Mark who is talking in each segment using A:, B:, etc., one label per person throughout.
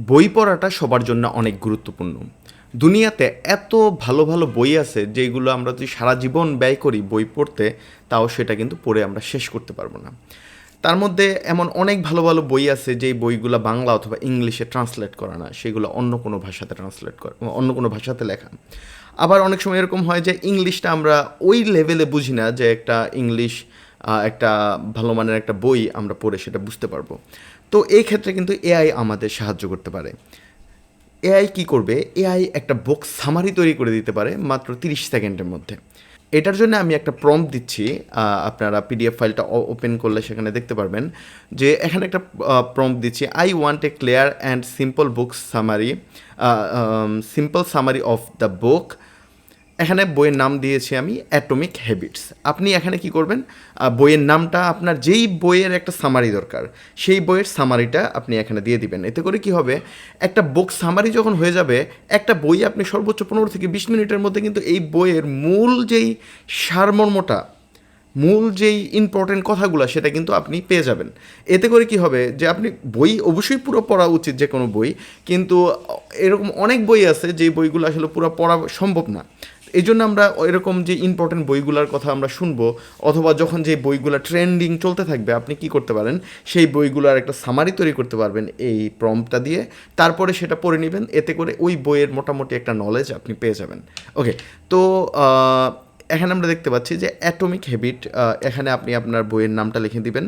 A: বই পড়াটা সবার জন্য অনেক গুরুত্বপূর্ণ। দুনিয়াতে এত ভালো ভালো বই আছে যেগুলো আমরা যদি সারা জীবন ব্যয় করি বই পড়তে, তাও সেটা কিন্তু পড়ে আমরা শেষ করতে পারবো না। তার মধ্যে এমন অনেক ভালো ভালো বই আছে যেই বইগুলো বাংলা অথবা ইংলিশে ট্রান্সলেট করা না, সেগুলো অন্য কোনো ভাষাতে ট্রান্সলেট করা, অন্য কোনো ভাষাতে লেখা। আবার অনেক সময় এরকম হয় যে ইংলিশটা আমরা ওই লেভেলে বুঝি না যে একটা ইংলিশ একটা ভালো মানের একটা বই আমরা পড়ে সেটা বুঝতে পারবো। তো এই ক্ষেত্রে কিন্তু এআই আমাদের সাহায্য করতে পারে। এআই কি করবে? এআই একটা বুক সামারি তৈরি করে দিতে পারে মাত্র 30 সেকেন্ডের মধ্যে। এটার জন্য আমি একটা প্রম্পট দিচ্ছি। আপনারা পিডিএফ ফাইলটা ওপেন করলে সেখানে দেখতে পারবেন যে এখানে একটা প্রম্পট দিচ্ছি, I want a clear and simple book summary, simple summary of the book. এখানে বইয়ের নাম দিয়েছি আমি অ্যাটমিক হ্যাবিটস। আপনি এখানে কি করবেন? বইয়ের নামটা, আপনার যেই বইয়ের একটা সামারি দরকার সেই বইয়ের সামারিটা আপনি এখানে দিয়ে দিবেন। এতে করে কি হবে, একটা বুক সামারি যখন হয়ে যাবে, একটা বই আপনি সর্বোচ্চ 15 থেকে 20 মিনিটের মধ্যে কিন্তু এই বইয়ের মূল যেই সারমর্মটা, মূল যেই ইম্পর্টেন্ট কথাগুলো সেটা কিন্তু আপনি পেয়ে যাবেন। এতে করে কি হবে যে আপনি বই অবশ্যই পুরো পড়া উচিত, যে কোনো বই, কিন্তু এরকম অনেক বই আছে যেই বইগুলো আসলে পুরো পড়া সম্ভব না। এই জন্য আমরা এরকম যে ইম্পর্টেন্ট বইগুলোর কথা আমরা শুনবো, অথবা যখন যে বইগুলো ট্রেন্ডিং চলতে থাকবে, আপনি কি করতে পারেন, সেই বইগুলোর একটা সামারি তৈরি করতে পারবেন এই প্রম্পটটা দিয়ে। তারপরে সেটা পড়ে নেবেন, এতে করে ওই বইয়ের মোটামুটি একটা নলেজ আপনি পেয়ে যাবেন। ওকে, তো এখানে আমরা দেখতে পাচ্ছি যে অ্যাটমিক হ্যাবিট, এখানে আপনি আপনার বইয়ের নামটা লিখে দিবেন।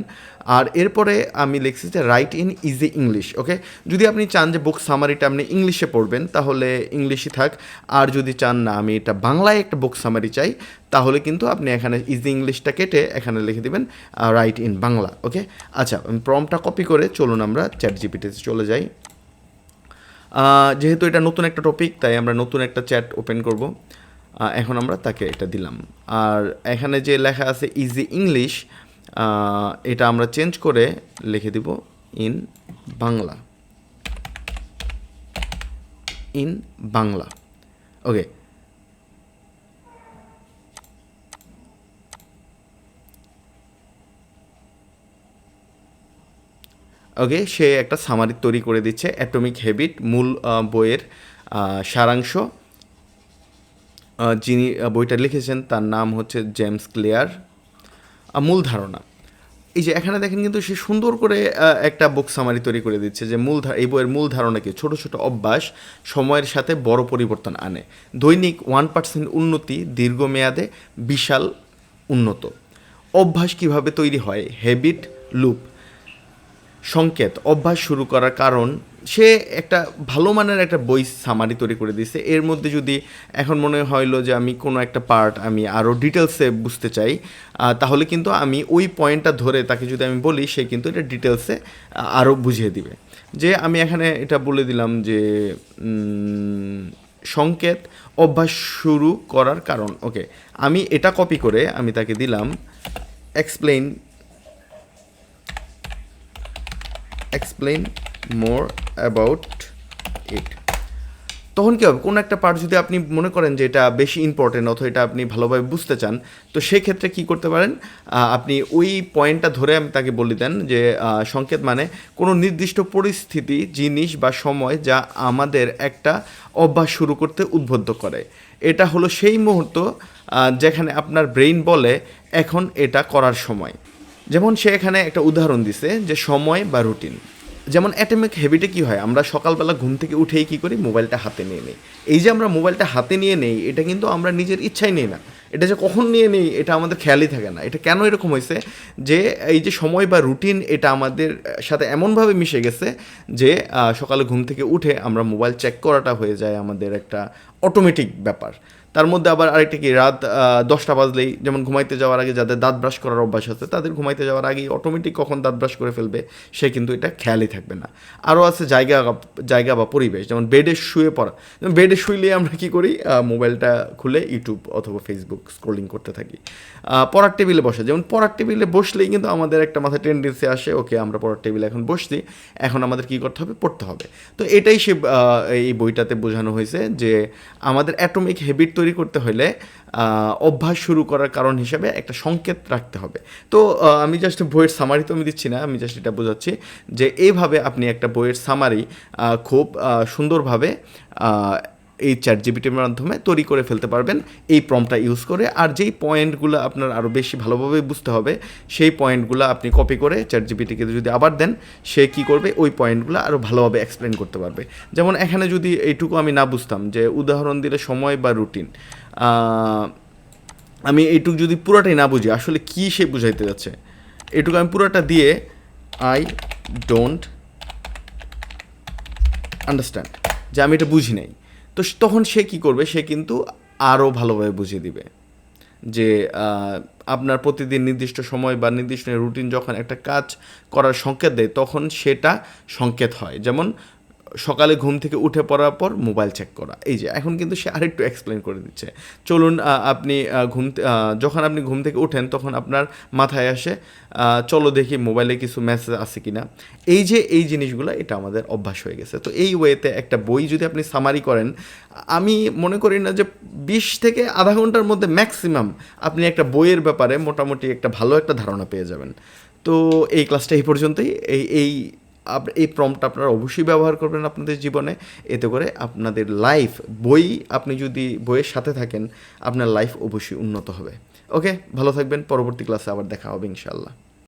A: আর এরপরে আমি লিখছি যে রাইট ইন ইজি ইংলিশ। ওকে, যদি আপনি চান যে বুক সামারিটা আপনি ইংলিশে পড়বেন তাহলে ইংলিশই থাক, আর যদি চান না আমি এটা বাংলায় একটা বুক সামারি চাই, তাহলে কিন্তু আপনি এখানে ইজি ইংলিশটা কেটে এখানে লিখে দিবেন রাইট ইন বাংলা। ওকে, আচ্ছা, প্রম্পটটা কপি করে চলুন আমরা চ্যাট জিপিটিতে চলে যাই। যেহেতু এটা নতুন একটা টপিক, তাই আমরা নতুন একটা চ্যাট ওপেন করব। এখন আমরা তাকে এটা দিলাম। আর এখানে যে লেখা আছে ইজি ইংলিশ, এটা আমরা চেঞ্জ করে লিখে দিব ইন বাংলা, ইন বাংলা। ওকে, ওকে, সে একটা সামারি তৈরি করে দিচ্ছে অ্যাটমিক হ্যাবিট, মূল বইয়ের সারাংশ। যিনি বইটা লিখেছেন তার নাম হচ্ছে জেমস ক্লিয়ার। মূল ধারণা, এই যে এখানে দেখেন কিন্তু সে সুন্দর করে একটা বুক সামারি তৈরি করে দিচ্ছে যে এই বইয়ের মূল ধারণা কি, ছোটো ছোটো অভ্যাস সময়ের সাথে বড় পরিবর্তন আনে, দৈনিক 1% উন্নতি দীর্ঘমেয়াদে বিশাল উন্নত। অভ্যাস কিভাবে তৈরি হয়, হ্যাবিট লুপ, সংকেত, অভ্যাস শুরু করার কারণ। সে একটা ভালো মানের একটা বই সামারি তৈরি করে দিয়েছে। এর মধ্যে যদি এখন মনে হইলো যে আমি কোনো একটা পার্ট আমি আরও ডিটেলসে বুঝতে চাই, তাহলে কিন্তু আমি ওই পয়েন্টটা ধরে তাকে যদি আমি বলি, সে কিন্তু এটা ডিটেলসে আরও বুঝিয়ে দিবে। যে আমি এখানে এটা বলে দিলাম যে সংকেত, অভ্যাস শুরু করার কারণ। ওকে, আমি এটা কপি করে আমি তাকে দিলাম এক্সপ্লেইন মোর অ্যাবাউট ইট। তখন কী হবে, কোনো একটা পার্ট যদি আপনি মনে করেন যে এটা বেশি ইম্পর্টেন্ট অথবা এটা আপনি ভালোভাবে বুঝতে চান, তো সেক্ষেত্রে কী করতে পারেন, আপনি ওই পয়েন্টটা ধরে আমি তাকে বলে দেন যে সংকেত মানে কোনো নির্দিষ্ট পরিস্থিতি, জিনিস বা সময় যা আমাদের একটা অভ্যাস শুরু করতে উদ্বুদ্ধ করে। এটা হলো সেই মুহূর্ত যেখানে আপনার ব্রেইন বলে এখন এটা করার সময়। যেমন সে এখানে একটা উদাহরণ দিছে যে সময় বা রুটিন। যেমন অ্যাটমিক হ্যাবিটে কী হয়, আমরা সকালবেলা ঘুম থেকে উঠেই কী করি, মোবাইলটা হাতে নিয়ে নিই। এই যে আমরা মোবাইলটা হাতে নিয়ে নেই, এটা কিন্তু আমরা নিজের ইচ্ছাই নিই না। এটা যে কখন নিয়ে নেই এটা আমাদের খেয়ালই থাকে না। এটা কেন এরকম হয়েছে, যে এই যে সময় বা রুটিন, এটা আমাদের সাথে এমনভাবে মিশে গেছে যে সকালে ঘুম থেকে উঠে আমরা মোবাইল চেক করাটা হয়ে যায় আমাদের একটা অটোমেটিক ব্যাপার। তার মধ্যে আবার আরেকটা কি, রাত 10টা বাজলেই, যেমন ঘুমাইতে যাওয়ার আগে যাদের দাঁত ব্রাশ করার অভ্যাস আছে, তাদের ঘুমাইতে যাওয়ার আগেই অটোমেটিক কখন দাঁত ব্রাশ করে ফেলবে সে কিন্তু এটা খেয়ালই থাকবে না। আরও আছে জায়গা বা পরিবেশ, যেমন বেডে শুয়ে পড়া। যেমন বেডে শুইলে আমরা কী করি, মোবাইলটা খুলে ইউটিউব অথবা ফেসবুক স্ক্রোলিং করতে থাকি। পড়ার টেবিলে বসে, যেমন পড়ার টেবিলে বসলেই কিন্তু আমাদের একটা মাথায় টেন্ডেন্সি আসে, ওকে আমরা পড়ার টেবিলে এখন বসছি, এখন আমাদের কী করতে হবে, পড়তে হবে। তো এটাই সে এই বইটাতে বোঝানো হয়েছে যে আমাদের অ্যাটমিক হ্যাবিট তৈরি করতে হলে অভ্যাস শুরু করার কারণ হিসেবে একটা সংকেত রাখতে হবে। তো আমি জাস্ট বইয়ের সামারি তো আমি দিচ্ছি না, আমি জাস্ট এটা বোঝাচ্ছি যে এইভাবে আপনি একটা বইয়ের সামারি খুব সুন্দরভাবে এই চ্যাটজিপিটির মাধ্যমে তৈরি করে ফেলতে পারবেন এই প্রম্পটটা ইউজ করে। আর যেই পয়েন্টগুলো আপনার আরও বেশি ভালোভাবে বুঝতে হবে সেই পয়েন্টগুলো আপনি কপি করে চ্যাটজিপিটিকে যদি আবার দেন, সে কী করবে ওই পয়েন্টগুলো আরও ভালোভাবে এক্সপ্লেন করতে পারবে। যেমন এখানে যদি এইটুকু আমি না বুঝতাম, যে উদাহরণ দিলে সময় বা রুটিন, আমি এইটুকু যদি পুরোটাই না বুঝি আসলে কী সে বুঝাইতে যাচ্ছে, এইটুকু আমি পুরোটা দিয়ে আই ডোন্ট আন্ডারস্ট্যান্ড, যে আমি এটা বুঝি নাই, তো তখন সে কী করবে, সে কিন্তু আরও ভালোভাবে বুঝিয়ে দিবে যে আপনার প্রতিদিন নির্দিষ্ট সময় বা নির্দিষ্ট রুটিন যখন একটা কাজ করার সংকেত দেয় তখন সেটা সংকেত হয়। যেমন সকালে ঘুম থেকে উঠে পড়ার পর মোবাইল চেক করা, এই যে এখন কিন্তু সে আরেকটু এক্সপ্লেন করে দিচ্ছে। চলুন আপনি যখন আপনি ঘুম থেকে উঠেন তখন আপনার মাথায় আসে চলো দেখি মোবাইলে কিছু মেসেজ আছে কি না। এই যে এই জিনিসগুলো এটা আমাদের অভ্যাস হয়ে গেছে। তো এই ওয়েতে একটা বই যদি আপনি সামারি করেন, আমি মনে করি না যে 20 থেকে আধা ঘন্টার মধ্যে ম্যাক্সিমাম আপনি একটা বইয়ের ব্যাপারে মোটামুটি একটা ভালো একটা ধারণা পেয়ে যাবেন। তো এই ক্লাসটা এই পর্যন্তই। এই প্রম্পট আপনারা অবশ্যই ব্যবহার করবেন আপনাদের জীবনে, এতে করে আপনাদের লাইফ, আপনি যদি বইয়ের সাথে থাকেন আপনার লাইফ অবশ্যই উন্নত হবে। ওকে, ভালো থাকবেন, পরবর্তী ক্লাসে আবার দেখা হবে ইনশাআল্লাহ।